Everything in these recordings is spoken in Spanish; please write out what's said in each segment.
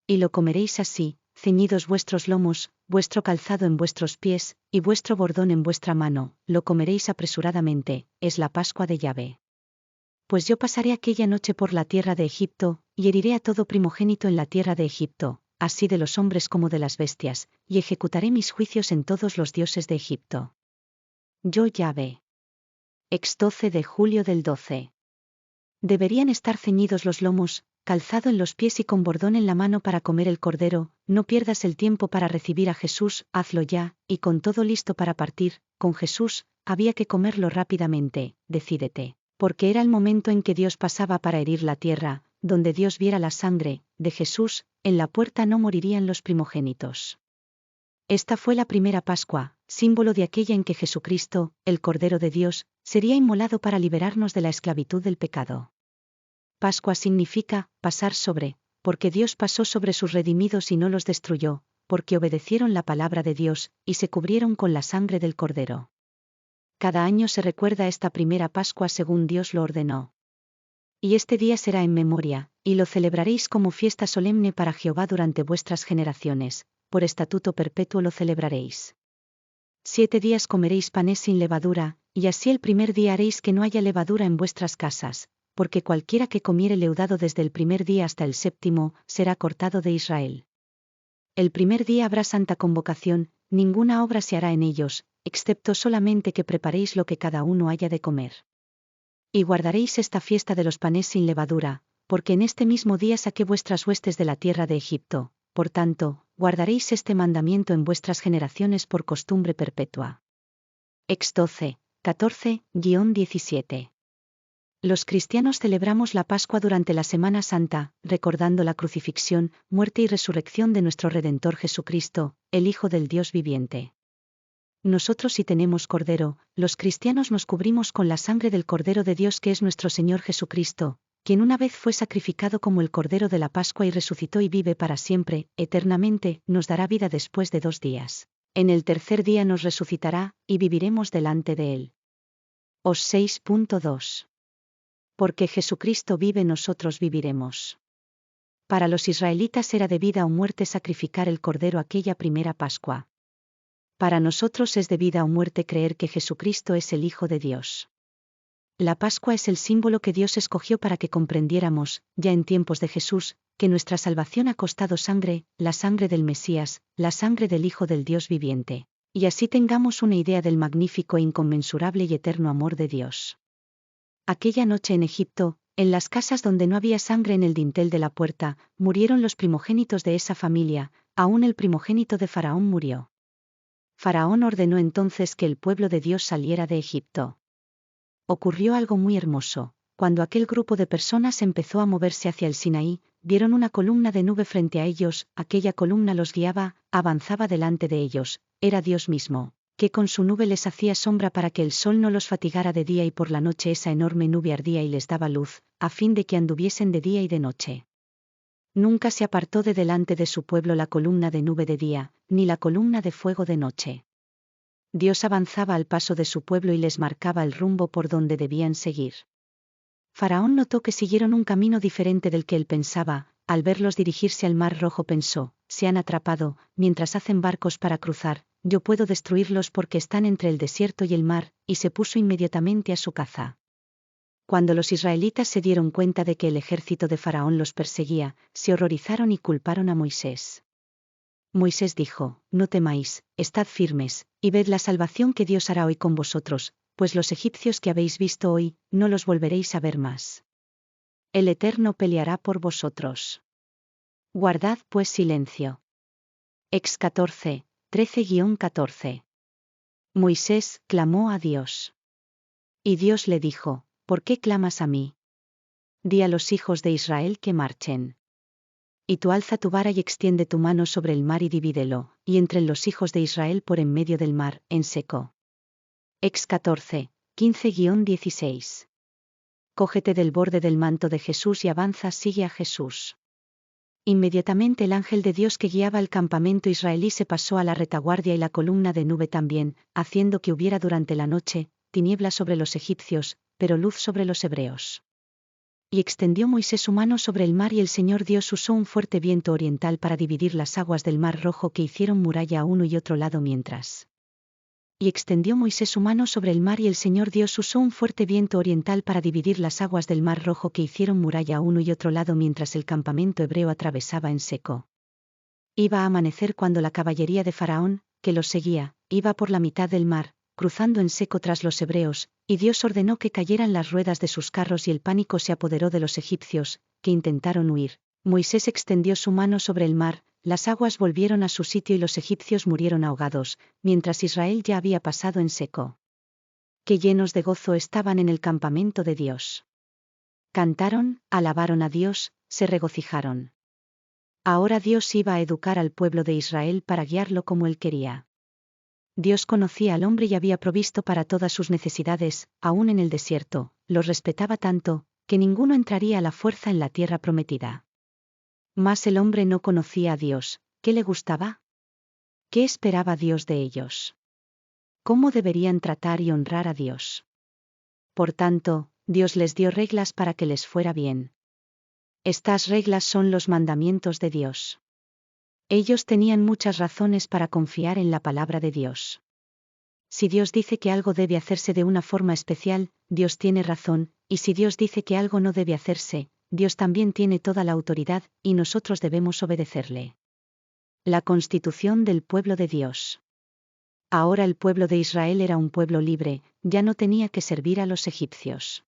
Y lo comeréis así, ceñidos vuestros lomos, vuestro calzado en vuestros pies, y vuestro bordón en vuestra mano, lo comeréis apresuradamente, es la Pascua de Yahvé. Pues yo pasaré aquella noche por la tierra de Egipto, y heriré a todo primogénito en la tierra de Egipto, así de los hombres como de las bestias, y ejecutaré mis juicios en todos los dioses de Egipto. Yo Yahvé. Ex 12 de julio del 12. Deberían estar ceñidos los lomos, calzado en los pies y con bordón en la mano para comer el cordero. No pierdas el tiempo para recibir a Jesús, hazlo ya, y con todo listo para partir, con Jesús, había que comerlo rápidamente, decídete, porque era el momento en que Dios pasaba para herir la tierra, donde Dios viera la sangre de Jesús, en la puerta no morirían los primogénitos. Esta fue la primera Pascua, símbolo de aquella en que Jesucristo, el Cordero de Dios, sería inmolado para liberarnos de la esclavitud del pecado. Pascua significa, pasar sobre, porque Dios pasó sobre sus redimidos y no los destruyó, porque obedecieron la palabra de Dios, y se cubrieron con la sangre del Cordero. Cada año se recuerda esta primera Pascua según Dios lo ordenó. Y este día será en memoria, y lo celebraréis como fiesta solemne para Jehová durante vuestras generaciones, por estatuto perpetuo lo celebraréis. 7 días comeréis panes sin levadura, y así el primer día haréis que no haya levadura en vuestras casas, porque cualquiera que comiere leudado desde el primer día hasta el séptimo, será cortado de Israel. El primer día habrá santa convocación, ninguna obra se hará en ellos, excepto solamente que preparéis lo que cada uno haya de comer. Y guardaréis esta fiesta de los panes sin levadura, porque en este mismo día saqué vuestras huestes de la tierra de Egipto, por tanto, guardaréis este mandamiento en vuestras generaciones por costumbre perpetua. Ex 12, 14-17. Los cristianos celebramos la Pascua durante la Semana Santa, recordando la crucifixión, muerte y resurrección de nuestro Redentor Jesucristo, el Hijo del Dios viviente. Nosotros si tenemos Cordero, los cristianos nos cubrimos con la sangre del Cordero de Dios que es nuestro Señor Jesucristo, quien una vez fue sacrificado como el Cordero de la Pascua y resucitó y vive para siempre, eternamente, nos dará vida después de 2 días. En el tercer día nos resucitará, y viviremos delante de él. Os 6.2. Porque Jesucristo vive nosotros viviremos. Para los israelitas era de vida o muerte sacrificar el Cordero aquella primera Pascua. Para nosotros es de vida o muerte creer que Jesucristo es el Hijo de Dios. La Pascua es el símbolo que Dios escogió para que comprendiéramos, ya en tiempos de Jesús, que nuestra salvación ha costado sangre, la sangre del Mesías, la sangre del Hijo del Dios viviente, y así tengamos una idea del magnífico e inconmensurable y eterno amor de Dios. Aquella noche en Egipto, en las casas donde no había sangre en el dintel de la puerta, murieron los primogénitos de esa familia, aún el primogénito de Faraón murió. Faraón ordenó entonces que el pueblo de Dios saliera de Egipto. Ocurrió algo muy hermoso. Cuando aquel grupo de personas empezó a moverse hacia el Sinaí, vieron una columna de nube frente a ellos, aquella columna los guiaba, avanzaba delante de ellos, era Dios mismo, que con su nube les hacía sombra para que el sol no los fatigara de día y por la noche esa enorme nube ardía y les daba luz, a fin de que anduviesen de día y de noche. Nunca se apartó de delante de su pueblo la columna de nube de día, ni la columna de fuego de noche. Dios avanzaba al paso de su pueblo y les marcaba el rumbo por donde debían seguir. Faraón notó que siguieron un camino diferente del que él pensaba, al verlos dirigirse al Mar Rojo pensó, se han atrapado, mientras hacen barcos para cruzar, yo puedo destruirlos porque están entre el desierto y el mar, y se puso inmediatamente a su caza. Cuando los israelitas se dieron cuenta de que el ejército de Faraón los perseguía, se horrorizaron y culparon a Moisés. Moisés dijo, no temáis, estad firmes, y ved la salvación que Dios hará hoy con vosotros, pues los egipcios que habéis visto hoy, no los volveréis a ver más. El Eterno peleará por vosotros. Guardad pues silencio. Ex 14, 13-14. Moisés clamó a Dios. Y Dios le dijo, ¿por qué clamas a mí? Di a los hijos de Israel que marchen. Y tú alza tu vara y extiende tu mano sobre el mar y divídelo, y entren los hijos de Israel por en medio del mar, en seco. Ex 14, 15-16. Cógete del borde del manto de Jesús y avanza, sigue a Jesús. Inmediatamente el ángel de Dios que guiaba el campamento israelí se pasó a la retaguardia y la columna de nube también, haciendo que hubiera durante la noche, tinieblas sobre los egipcios, pero luz sobre los hebreos. Y extendió Moisés su mano sobre el mar y el Señor Dios usó un fuerte viento oriental para dividir las aguas del mar Rojo que hicieron muralla a uno y otro lado mientras. Y extendió Moisés su mano sobre el mar y el Señor Dios usó un fuerte viento oriental para dividir las aguas del mar Rojo que hicieron muralla a uno y otro lado mientras el campamento hebreo atravesaba en seco. Iba a amanecer cuando la caballería de Faraón, que los seguía, iba por la mitad del mar, cruzando en seco tras los hebreos, y Dios ordenó que cayeran las ruedas de sus carros y el pánico se apoderó de los egipcios, que intentaron huir. Moisés extendió su mano sobre el mar, las aguas volvieron a su sitio y los egipcios murieron ahogados, mientras Israel ya había pasado en seco. Que llenos de gozo estaban en el campamento de Dios. Cantaron, alabaron a Dios, se regocijaron. Ahora Dios iba a educar al pueblo de Israel para guiarlo como él quería. Dios conocía al hombre y había provisto para todas sus necesidades, aún en el desierto, los respetaba tanto, que ninguno entraría a la fuerza en la tierra prometida. Mas el hombre no conocía a Dios. ¿Qué le gustaba? ¿Qué esperaba Dios de ellos? ¿Cómo deberían tratar y honrar a Dios? Por tanto, Dios les dio reglas para que les fuera bien. Estas reglas son los mandamientos de Dios. Ellos tenían muchas razones para confiar en la palabra de Dios. Si Dios dice que algo debe hacerse de una forma especial, Dios tiene razón, y si Dios dice que algo no debe hacerse, Dios también tiene toda la autoridad, y nosotros debemos obedecerle. La constitución del pueblo de Dios. Ahora el pueblo de Israel era un pueblo libre, ya no tenía que servir a los egipcios.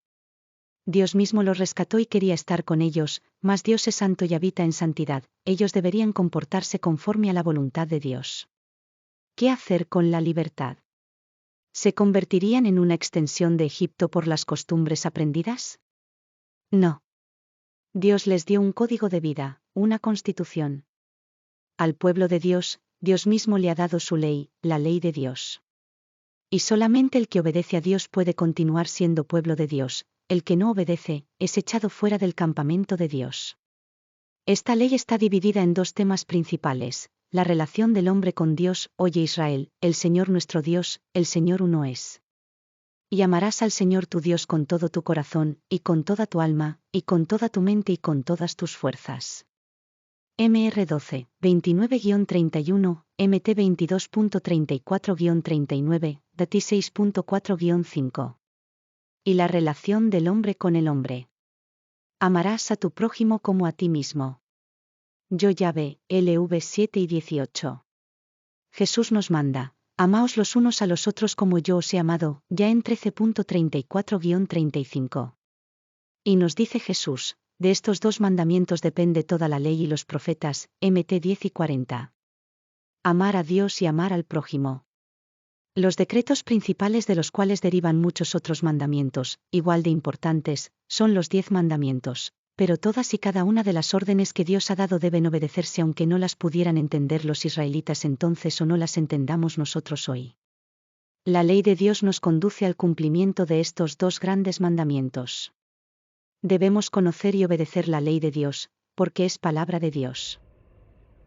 Dios mismo los rescató y quería estar con ellos, mas Dios es santo y habita en santidad, ellos deberían comportarse conforme a la voluntad de Dios. ¿Qué hacer con la libertad? ¿Se convertirían en una extensión de Egipto por las costumbres aprendidas? No. Dios les dio un código de vida, una constitución. Al pueblo de Dios, Dios mismo le ha dado su ley, la ley de Dios. Y solamente el que obedece a Dios puede continuar siendo pueblo de Dios, el que no obedece, es echado fuera del campamento de Dios. Esta ley está dividida en dos temas principales: la relación del hombre con Dios. Oye Israel, el Señor nuestro Dios, el Señor uno es. Y amarás al Señor tu Dios con todo tu corazón, y con toda tu alma, y con toda tu mente y con todas tus fuerzas. MR 12, 29-31, MT 22.34-39, DATI 6.4-5. Y la relación del hombre con el hombre. Amarás a tu prójimo como a ti mismo. Yo Yahvé, LV 7 y 18. Jesús nos manda: amaos los unos a los otros como yo os he amado, ya en 13.34-35. Y nos dice Jesús: de estos dos mandamientos depende toda la ley y los profetas, MT 10 y 40. Amar a Dios y amar al prójimo. Los decretos principales de los cuales derivan muchos otros mandamientos, igual de importantes, son los 10 mandamientos, pero todas y cada una de las órdenes que Dios ha dado deben obedecerse aunque no las pudieran entender los israelitas entonces o no las entendamos nosotros hoy. La ley de Dios nos conduce al cumplimiento de estos dos grandes mandamientos. Debemos conocer y obedecer la ley de Dios, porque es palabra de Dios.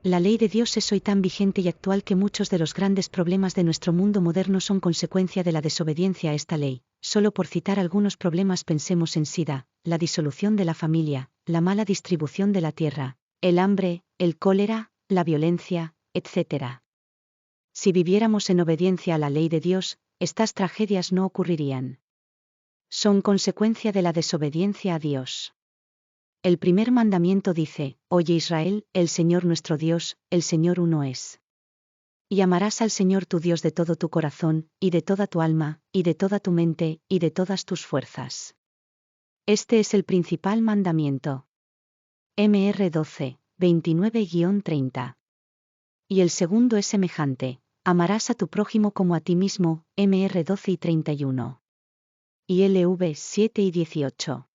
La ley de Dios es hoy tan vigente y actual que muchos de los grandes problemas de nuestro mundo moderno son consecuencia de la desobediencia a esta ley. Solo por citar algunos problemas pensemos en SIDA, la disolución de la familia, la mala distribución de la tierra, el hambre, el cólera, la violencia, etc. Si viviéramos en obediencia a la ley de Dios, estas tragedias no ocurrirían. Son consecuencia de la desobediencia a Dios. El primer mandamiento dice: oye Israel, el Señor nuestro Dios, el Señor uno es. Y amarás al Señor tu Dios de todo tu corazón, y de toda tu alma, y de toda tu mente, y de todas tus fuerzas. Este es el principal mandamiento. MR 12, 29-30. Y el segundo es semejante: amarás a tu prójimo como a ti mismo, MR 12 y 31. Y LV 7 y 18.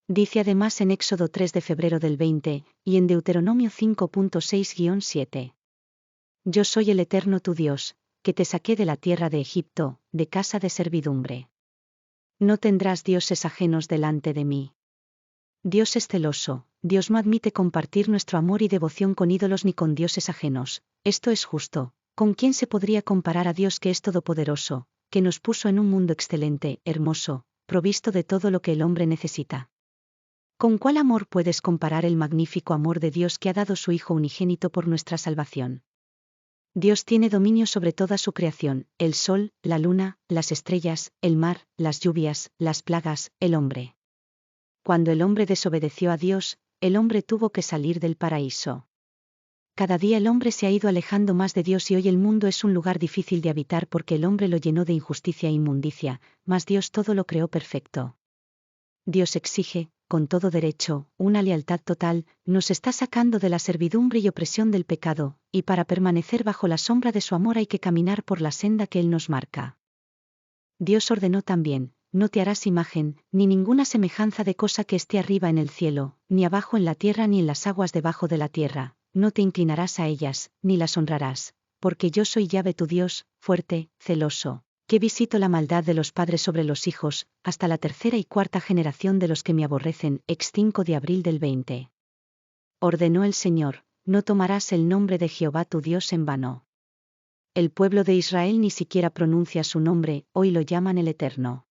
Dice además en Éxodo 3 de febrero del 20, y en Deuteronomio 5.6-7. Yo soy el Eterno tu Dios, que te saqué de la tierra de Egipto, de casa de servidumbre. No tendrás dioses ajenos delante de mí. Dios es celoso, Dios no admite compartir nuestro amor y devoción con ídolos ni con dioses ajenos. Esto es justo. ¿Con quién se podría comparar a Dios que es todopoderoso, que nos puso en un mundo excelente, hermoso, provisto de todo lo que el hombre necesita? ¿Con cuál amor puedes comparar el magnífico amor de Dios que ha dado su Hijo unigénito por nuestra salvación? Dios tiene dominio sobre toda su creación, el sol, la luna, las estrellas, el mar, las lluvias, las plagas, el hombre. Cuando el hombre desobedeció a Dios, el hombre tuvo que salir del paraíso. Cada día el hombre se ha ido alejando más de Dios y hoy el mundo es un lugar difícil de habitar porque el hombre lo llenó de injusticia e inmundicia, mas Dios todo lo creó perfecto. Dios exige, con todo derecho, una lealtad total, nos está sacando de la servidumbre y opresión del pecado, y para permanecer bajo la sombra de su amor hay que caminar por la senda que Él nos marca. Dios ordenó también: no te harás imagen, ni ninguna semejanza de cosa que esté arriba en el cielo, ni abajo en la tierra ni en las aguas debajo de la tierra, no te inclinarás a ellas, ni las honrarás, porque yo soy Yahvé tu Dios, fuerte, celoso, que visito la maldad de los padres sobre los hijos, hasta la tercera y cuarta generación de los que me aborrecen. Ex 5 de abril del 20. Ordenó el Señor: no tomarás el nombre de Jehová tu Dios en vano. El pueblo de Israel ni siquiera pronuncia su nombre, hoy lo llaman el Eterno.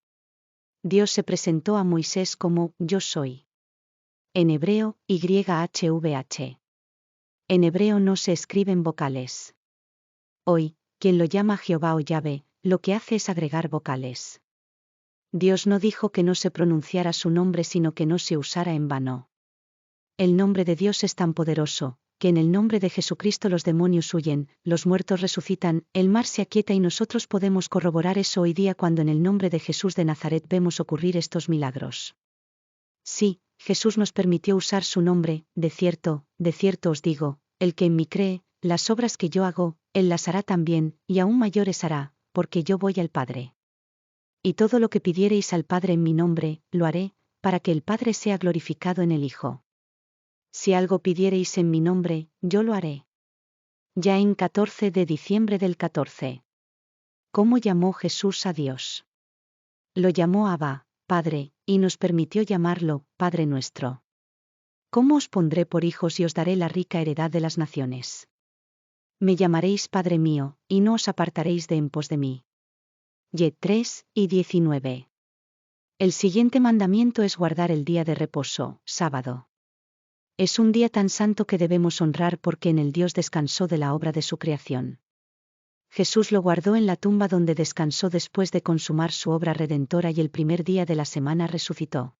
Dios se presentó a Moisés como Yo soy. En hebreo, YHVH. En hebreo no se escriben vocales. Hoy, quien lo llama Jehová o Yahvé, lo que hace es agregar vocales. Dios no dijo que no se pronunciara su nombre sino que no se usara en vano. El nombre de Dios es tan poderoso, que en el nombre de Jesucristo los demonios huyen, los muertos resucitan, el mar se aquieta y nosotros podemos corroborar eso hoy día cuando en el nombre de Jesús de Nazaret vemos ocurrir estos milagros. Sí, Jesús nos permitió usar su nombre, de cierto os digo, el que en mí cree, las obras que yo hago, él las hará también, y aún mayores hará, porque yo voy al Padre. Y todo lo que pidiereis al Padre en mi nombre, lo haré, para que el Padre sea glorificado en el Hijo. Si algo pidiereis en mi nombre, yo lo haré. Ya en 14 de diciembre del 14. ¿Cómo llamó Jesús a Dios? Lo llamó Abba, Padre, y nos permitió llamarlo Padre nuestro. ¿Cómo os pondré por hijos y os daré la rica heredad de las naciones? Me llamaréis Padre mío, y no os apartaréis de en pos de mí. Y 3 y 19. El siguiente mandamiento es guardar el día de reposo, sábado. Es un día tan santo que debemos honrar porque en él Dios descansó de la obra de su creación. Jesús lo guardó en la tumba donde descansó después de consumar su obra redentora y el primer día de la semana resucitó.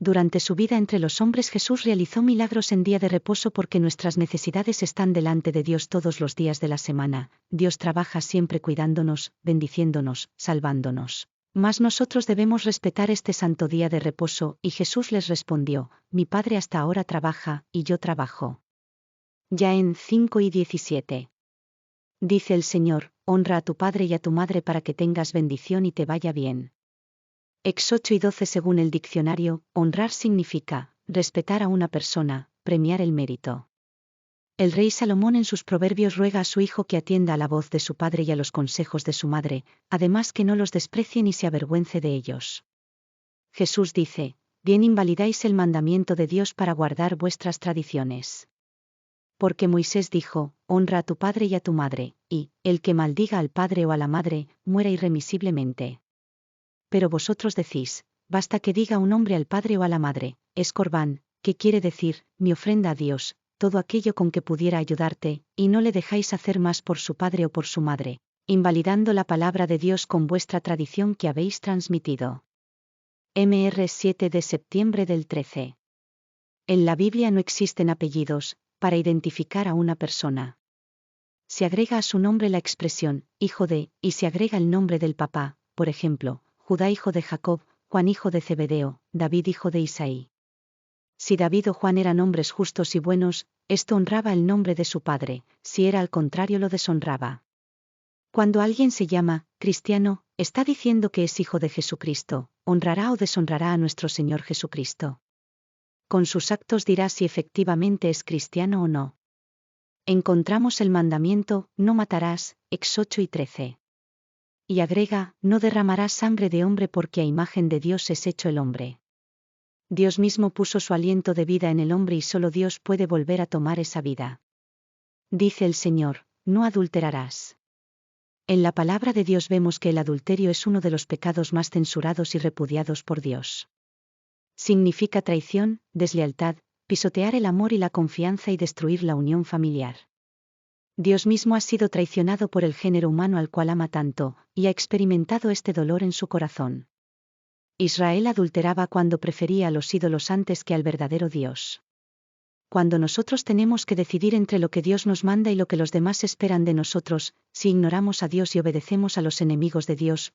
Durante su vida entre los hombres Jesús realizó milagros en día de reposo porque nuestras necesidades están delante de Dios todos los días de la semana. Dios trabaja siempre cuidándonos, bendiciéndonos, salvándonos. Mas nosotros debemos respetar este santo día de reposo, y Jesús les respondió: mi Padre hasta ahora trabaja, y yo trabajo. Ya en 5 y 17. Dice el Señor: honra a tu padre y a tu madre para que tengas bendición y te vaya bien. Ex 8 y 12. Según el diccionario, honrar significa respetar a una persona, premiar el mérito. El rey Salomón en sus proverbios ruega a su hijo que atienda a la voz de su padre y a los consejos de su madre, además que no los desprecie ni se avergüence de ellos. Jesús dice: bien invalidáis el mandamiento de Dios para guardar vuestras tradiciones. Porque Moisés dijo: honra a tu padre y a tu madre, y el que maldiga al padre o a la madre, muera irremisiblemente. Pero vosotros decís: basta que diga un hombre al padre o a la madre, es corbán, que quiere decir, mi ofrenda a Dios, todo aquello con que pudiera ayudarte, y no le dejáis hacer más por su padre o por su madre, invalidando la palabra de Dios con vuestra tradición que habéis transmitido. Mr. 7 de septiembre del 13. En la Biblia no existen apellidos para identificar a una persona. Se agrega a su nombre la expresión hijo de, y se agrega el nombre del papá, por ejemplo, Judá hijo de Jacob, Juan hijo de Zebedeo, David hijo de Isaí. Si David o Juan eran hombres justos y buenos, esto honraba el nombre de su padre; si era al contrario lo deshonraba. Cuando alguien se llama cristiano, está diciendo que es hijo de Jesucristo, honrará o deshonrará a nuestro Señor Jesucristo. Con sus actos dirá si efectivamente es cristiano o no. Encontramos el mandamiento: no matarás, Ex 8 y 13. Y agrega: no derramarás sangre de hombre porque a imagen de Dios es hecho el hombre. Dios mismo puso su aliento de vida en el hombre y solo Dios puede volver a tomar esa vida. Dice el Señor: no adulterarás. En la palabra de Dios vemos que el adulterio es uno de los pecados más censurados y repudiados por Dios. Significa traición, deslealtad, pisotear el amor y la confianza y destruir la unión familiar. Dios mismo ha sido traicionado por el género humano al cual ama tanto, y ha experimentado este dolor en su corazón. Israel adulteraba cuando prefería a los ídolos antes que al verdadero Dios. Cuando nosotros tenemos que decidir entre lo que Dios nos manda y lo que los demás esperan de nosotros, si ignoramos a Dios y obedecemos a los enemigos de Dios,